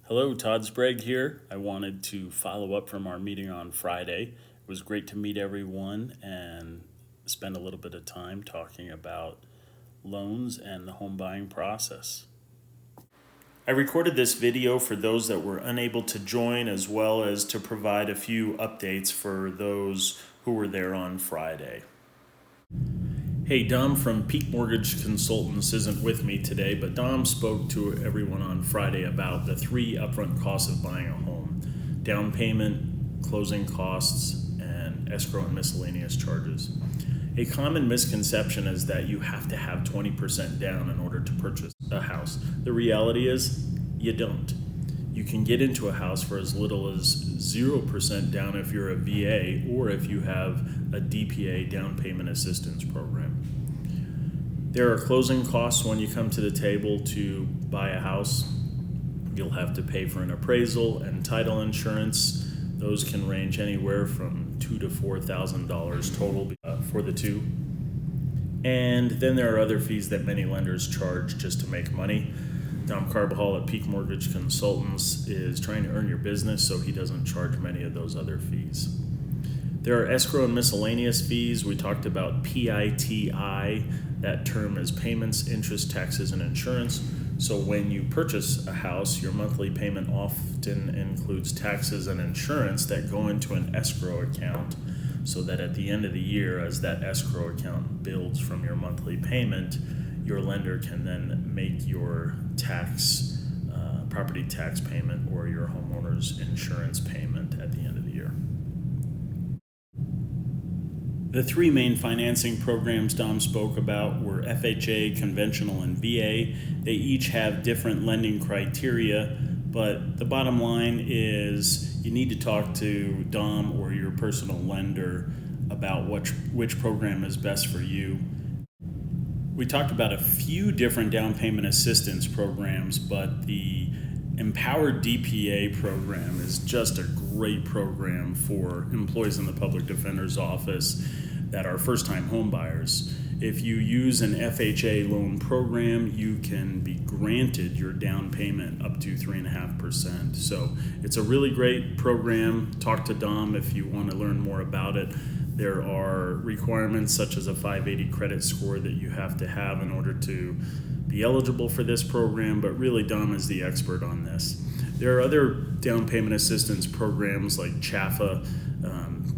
Hello, Todd Sprague here. I wanted to follow up from our meeting on Friday. It was great to meet everyone and spend a little bit of time talking about loans and the home buying process. I recorded this video for those that were unable to join, as well as to provide a few updates for those who were there on Friday. Hey, Dom from Peak Mortgage Consultants isn't with me today, but Dom spoke to everyone on Friday about the 3 upfront costs of buying a home: down payment, closing costs, and escrow and miscellaneous charges. A common misconception is that you have to have 20% down in order to purchase a house. The reality is, you don't. You can get into a house for as little as 0% down if you're a VA or if you have a DPA down payment assistance program. There are closing costs when you come to the table to buy a house. You'll have to pay for an appraisal and title insurance. Those can range anywhere from $2,000 to $4,000 total for the two. And then there are other fees that many lenders charge just to make money. Dom Carbajal at Peak Mortgage Consultants is trying to earn your business, so he doesn't charge many of those other fees. There are escrow and miscellaneous fees. We talked about PITI. That term is payments, interest, taxes, and insurance. So when you purchase a house, your monthly payment often includes taxes and insurance that go into an escrow account, so that at the end of the year, as that escrow account builds from your monthly payment, your lender can then make your property tax payment or your homeowner's insurance payment at the end of the year. The 3 main financing programs Dom spoke about were FHA, conventional, and VA. They each have different lending criteria, but the bottom line is you need to talk to Dom or your personal lender about which program is best for you. We talked about a few different down payment assistance programs, but the Empowered DPA program is just a great program for employees in the Public Defender's Office that are first-time home buyers. If you use an FHA loan program, you can be granted your down payment up to 3.5%. So it's a really great program. Talk to Dom if you want to learn more about it. There are requirements such as a 580 credit score that you have to have in order to be eligible for this program, but really Dom is the expert on this. There are other down payment assistance programs like CHAFA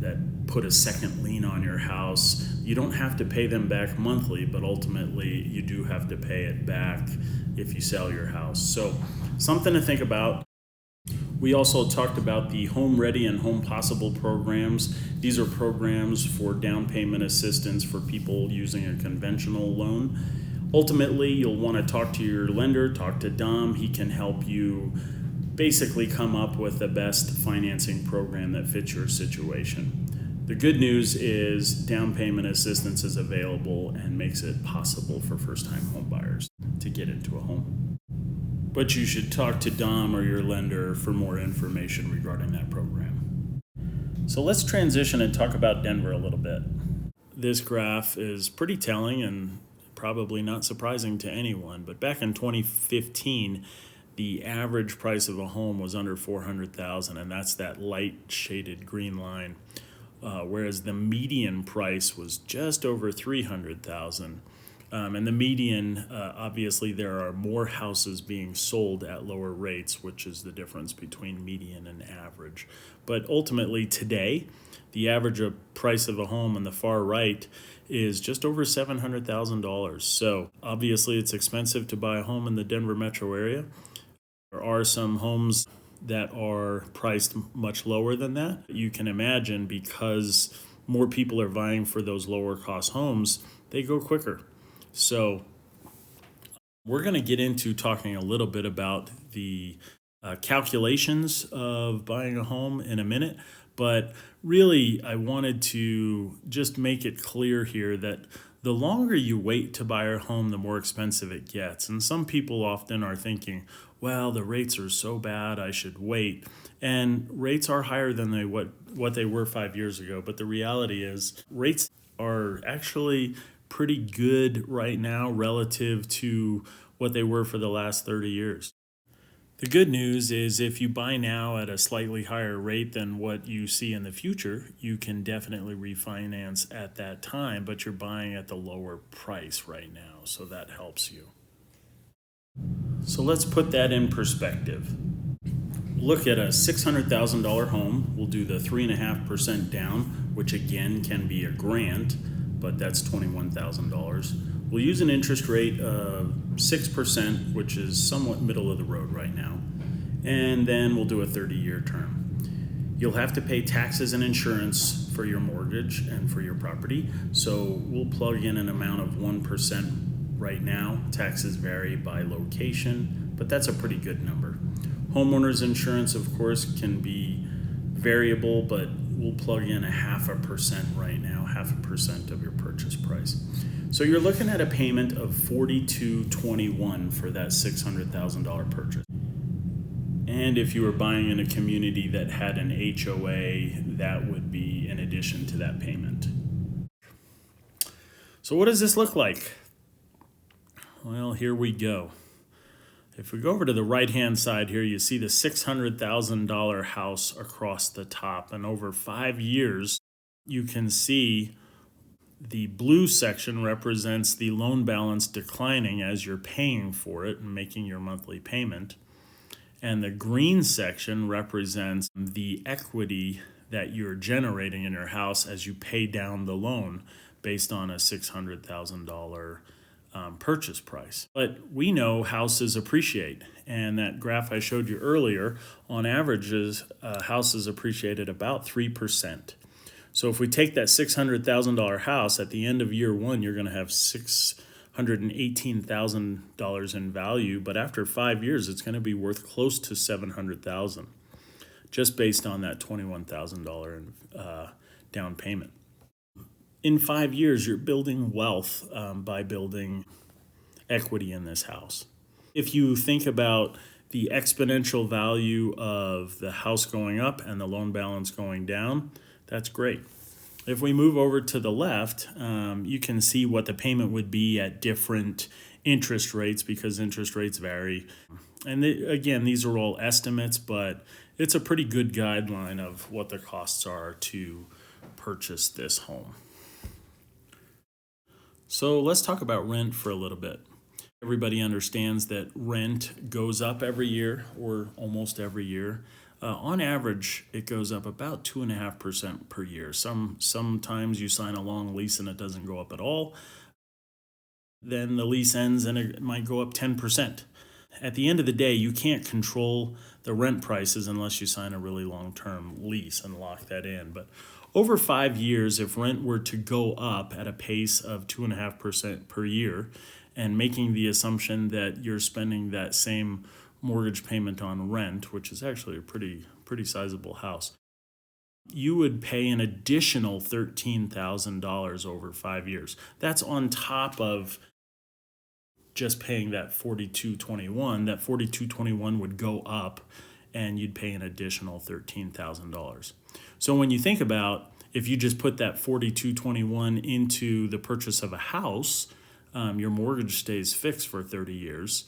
that put a second lien on your house. You don't have to pay them back monthly, but ultimately you do have to pay it back if you sell your house. So something to think about. We also talked about the Home Ready and Home Possible programs. These are programs for down payment assistance for people using a conventional loan. Ultimately, you'll want to talk to your lender, talk to Dom. He can help you basically come up with the best financing program that fits your situation. The good news is down payment assistance is available and makes it possible for first-time home buyers to get into a home. But you should talk to Dom or your lender for more information regarding that program. So let's transition and talk about Denver a little bit. This graph is pretty telling and probably not surprising to anyone, but back in 2015, the average price of a home was under $400,000, and that's that light shaded green line, whereas the median price was just over $300,000. And the median, obviously there are more houses being sold at lower rates, which is the difference between median and average. But ultimately today, the average price of a home on the far right is just over $700,000. So obviously it's expensive to buy a home in the Denver metro area. There are some homes that are priced much lower than that. You can imagine, because more people are vying for those lower cost homes, they go quicker. So we're going to get into talking a little bit about the calculations of buying a home in a minute, but really I wanted to just make it clear here that the longer you wait to buy a home, the more expensive it gets. And some people often are thinking, well, the rates are so bad, I should wait. And rates are higher than what they were 5 years ago. But the reality is rates are actually pretty good right now relative to what they were for the last 30 years. The good news is if you buy now at a slightly higher rate than what you see in the future, you can definitely refinance at that time, but you're buying at the lower price right now, so that helps you. So let's put that in perspective. Look at a $600,000 home. We'll do the 3.5% down, which again can be a grant, but that's $21,000. We'll use an interest rate of 6%, which is somewhat middle of the road right now. And then we'll do a 30-year term. You'll have to pay taxes and insurance for your mortgage and for your property. So we'll plug in an amount of 1% right now. Taxes vary by location, but that's a pretty good number. Homeowners insurance, of course, can be variable, but we'll plug in 0.5% right now, 0.5% of your purchase price. So you're looking at a payment of $42.21 for that $600,000 purchase. And if you were buying in a community that had an HOA, that would be in addition to that payment. So what does this look like? Well, here we go. If we go over to the right-hand side here, you see the $600,000 house across the top. And over 5 years, you can see the blue section represents the loan balance declining as you're paying for it and making your monthly payment. And the green section represents the equity that you're generating in your house as you pay down the loan based on a $600,000 purchase price. But we know houses appreciate, and that graph I showed you earlier, on average, houses appreciate at about 3%. So if we take that $600,000 house, at the end of year one, you're going to have $618,000 in value, but after 5 years, it's going to be worth close to $700,000, just based on that $21,000 down payment. In 5 years, you're building wealth by building equity in this house. If you think about the exponential value of the house going up and the loan balance going down, that's great. If we move over to the left, you can see what the payment would be at different interest rates, because interest rates vary. And again, these are all estimates, but it's a pretty good guideline of what the costs are to purchase this home. So let's talk about rent for a little bit. Everybody understands that rent goes up every year, or almost every year. On average, it goes up about 2.5% per year. Sometimes you sign a long lease and it doesn't go up at all. Then the lease ends and it might go up 10%. At the end of the day, you can't control the rent prices unless you sign a really long-term lease and lock that in. But over 5 years, if rent were to go up at a pace of 2.5% per year, and making the assumption that you're spending that same mortgage payment on rent, which is actually a pretty sizable house, you would pay an additional $13,000 over 5 years. That's on top of just paying that $42.21. That $42.21 would go up, and you'd pay an additional $13,000. So when you think about, if you just put that $42.21 into the purchase of a house, your mortgage stays fixed for 30 years.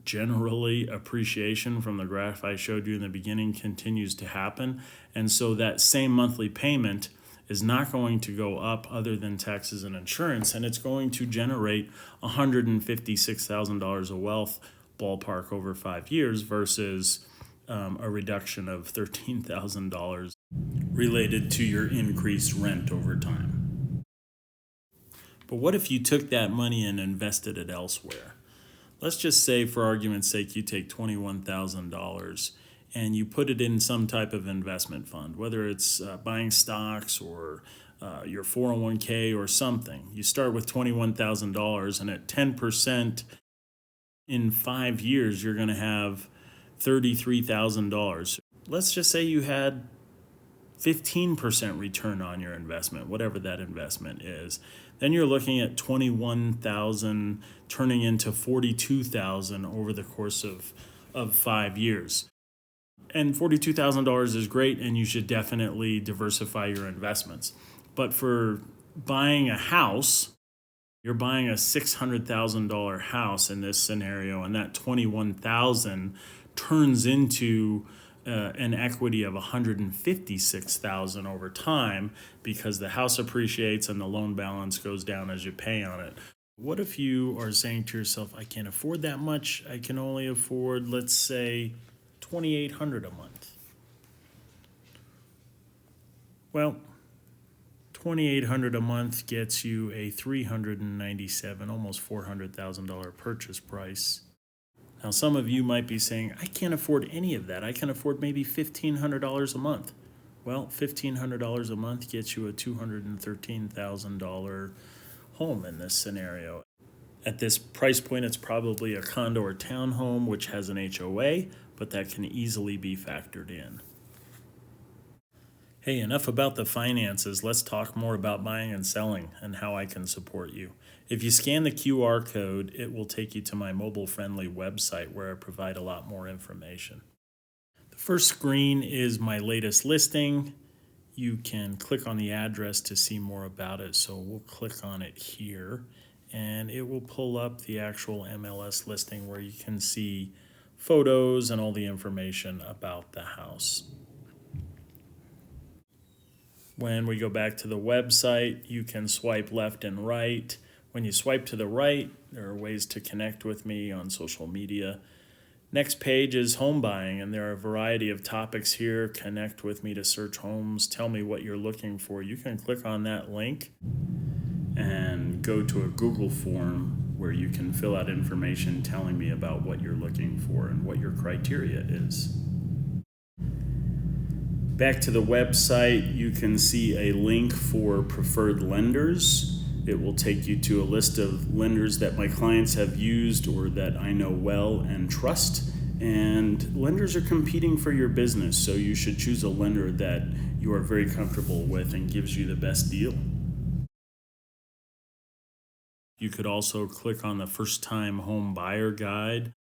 Generally, appreciation from the graph I showed you in the beginning continues to happen. And so that same monthly payment is not going to go up other than taxes and insurance, and it's going to generate $156,000 of wealth ballpark over 5 years versus a reduction of $13,000 related to your increased rent over time. But what if you took that money and invested it elsewhere? Let's just say, for argument's sake, you take $21,000 and you put it in some type of investment fund, whether it's buying stocks or your 401k or something. You start with $21,000, and at 10% in 5 years, you're going to have $33,000. Let's just say you had 15% return on your investment, whatever that investment is. Then you're looking at $21,000 turning into $42,000 over the course of 5 years. And $42,000 is great, and you should definitely diversify your investments. But for buying a house, you're buying a $600,000 house in this scenario, and that $21,000 turns into an equity of $156,000 over time because the house appreciates and the loan balance goes down as you pay on it. What if you are saying to yourself, I can't afford that much, I can only afford, let's say, $2,800 a month? Well, $2,800 a month gets you a $397, almost $400,000 purchase price. Now, some of you might be saying, I can't afford any of that. I can afford maybe $1,500 a month. Well, $1,500 a month gets you a $213,000 home in this scenario. At this price point, it's probably a condo or townhome, which has an HOA, but that can easily be factored in. Hey, enough about the finances. Let's talk more about buying and selling and how I can support you. If you scan the QR code, it will take you to my mobile-friendly website where I provide a lot more information. The first screen is my latest listing. You can click on the address to see more about it, so we'll click on it here, and it will pull up the actual MLS listing where you can see photos and all the information about the house. When we go back to the website, you can swipe left and right. When you swipe to the right, there are ways to connect with me on social media. Next page is home buying, and there are a variety of topics here. Connect with me to search homes. Tell me what you're looking for. You can click on that link and go to a Google form where you can fill out information telling me about what you're looking for and what your criteria is. Back to the website, you can see a link for preferred lenders. It will take you to a list of lenders that my clients have used or that I know well and trust. And lenders are competing for your business, so you should choose a lender that you are very comfortable with and gives you the best deal. You could also click on the first-time home buyer guide.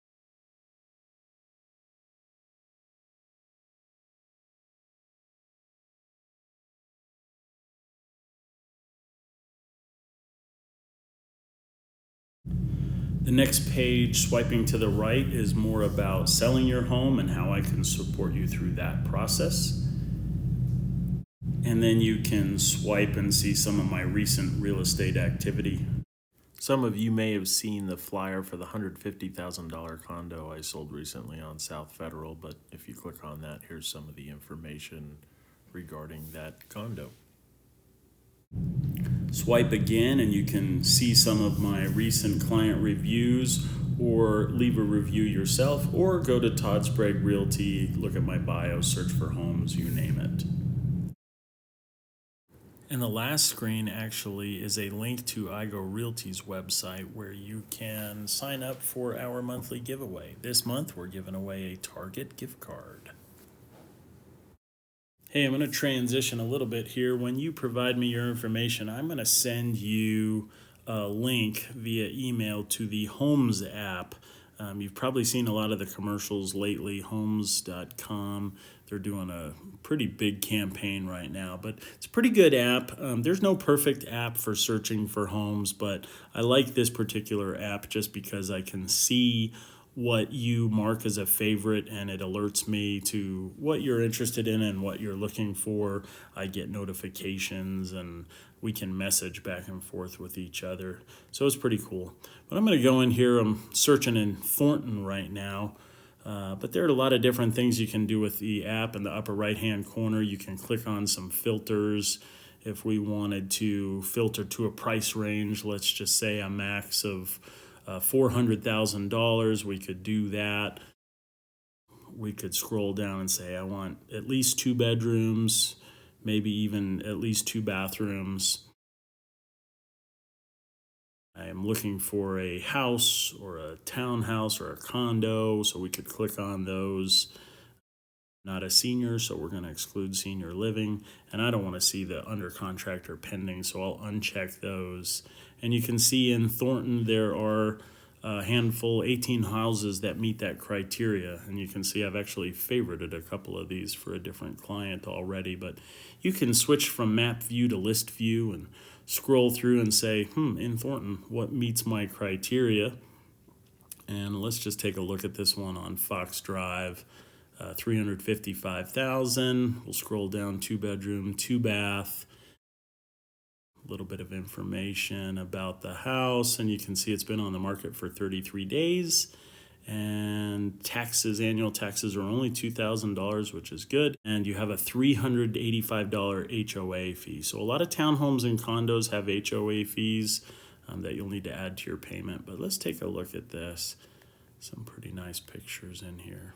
The next page, swiping to the right, is more about selling your home and how I can support you through that process. And then you can swipe and see some of my recent real estate activity. Some of you may have seen the flyer for the $150,000 condo I sold recently on South Federal, but if you click on that, here's some of the information regarding that condo. Swipe again and you can see some of my recent client reviews, or leave a review yourself, or go to Todd Sprague Realty, look at my bio, search for homes, you name it. And the last screen actually is a link to IGO Realty's website where you can sign up for our monthly giveaway. This month we're giving away a Target gift card. Hey, I'm going to transition a little bit here. When you provide me your information, I'm going to send you a link via email to the Homes app. You've probably seen a lot of the commercials lately, homes.com. They're doing a pretty big campaign right now, but it's a pretty good app. There's no perfect app for searching for homes, but I like this particular app just because I can see what you mark as a favorite, and it alerts me to what you're interested in and what you're looking for. I get notifications and we can message back and forth with each other. So it's pretty cool. But I'm going to go in here. I'm searching in Thornton right now. But there are a lot of different things you can do with the app. In the upper right-hand corner, you can click on some filters. If we wanted to filter to a price range, let's just say a max of $400,000, we could do that. We could scroll down and say, I want at least 2 bedrooms, maybe even at least 2 bathrooms. I am looking for a house or a townhouse or a condo, so we could click on those. Not a senior, so we're going to exclude senior living. And I don't want to see the under contract or pending, so I'll uncheck those. And you can see in Thornton there are a handful, 18 houses that meet that criteria. And you can see I've actually favorited a couple of these for a different client already. But you can switch from map view to list view and scroll through and say, in Thornton, what meets my criteria? And let's just take a look at this one on Fox Drive. 355,000. We'll scroll down, 2-bedroom, 2-bath. A little bit of information about the house, and you can see it's been on the market for 33 days. And taxes, annual taxes are only $2,000, which is good. And you have a $385 HOA fee. So a lot of townhomes and condos have HOA fees that you'll need to add to your payment. But let's take a look at this. Some pretty nice pictures in here.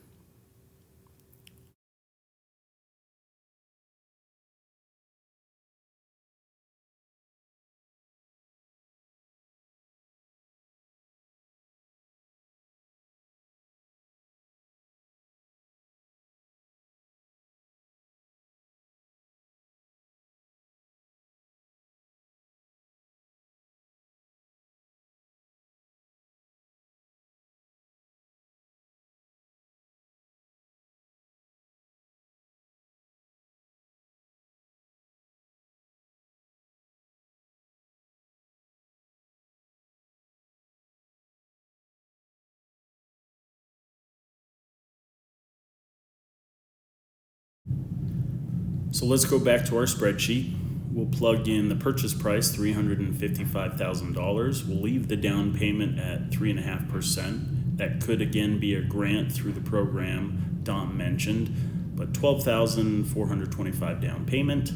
So let's go back to our spreadsheet. We'll plug in the purchase price, $355,000. We'll leave the down payment at 3.5%. That could again be a grant through the program Dom mentioned, but $12,425 down payment.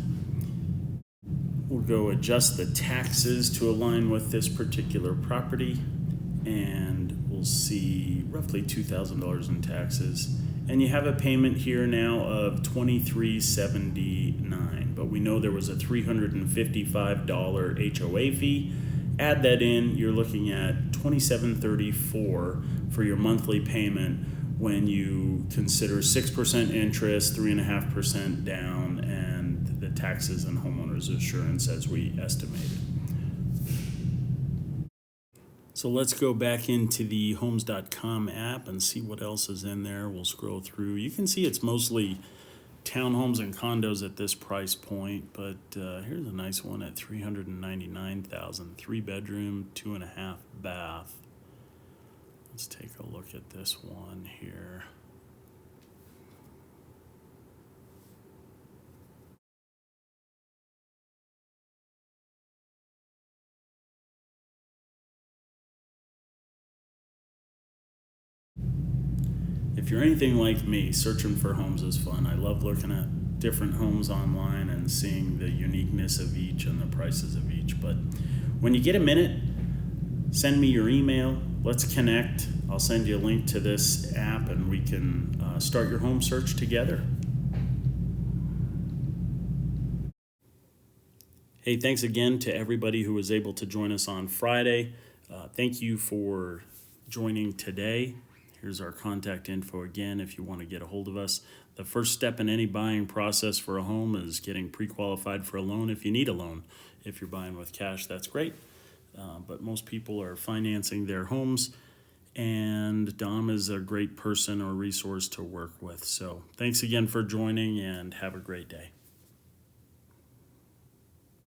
We'll go adjust the taxes to align with this particular property, and we'll see roughly $2,000 in taxes. And you have a payment here now of $23.79, but we know there was a $355 HOA fee. Add that in, you're looking at $27.34 for your monthly payment when you consider 6% interest, 3.5% down, and the taxes and homeowners insurance as we estimated. So let's go back into the homes.com app and see what else is in there. We'll scroll through. You can see it's mostly townhomes and condos at this price point, but here's a nice one at $399,000, 3-bedroom, 2.5 bath. Let's take a look at this one here. If you're anything like me, searching for homes is fun. I love looking at different homes online and seeing the uniqueness of each and the prices of each. But when you get a minute, send me your email. Let's connect. I'll send you a link to this app and we can start your home search together. Hey, thanks again to everybody who was able to join us on Friday. Thank you for joining today. Here's our contact info again if you want to get a hold of us. The first step in any buying process for a home is getting pre-qualified for a loan if you need a loan. If you're buying with cash, that's great. But most people are financing their homes, and Dom is a great person or resource to work with. So thanks again for joining, and have a great day.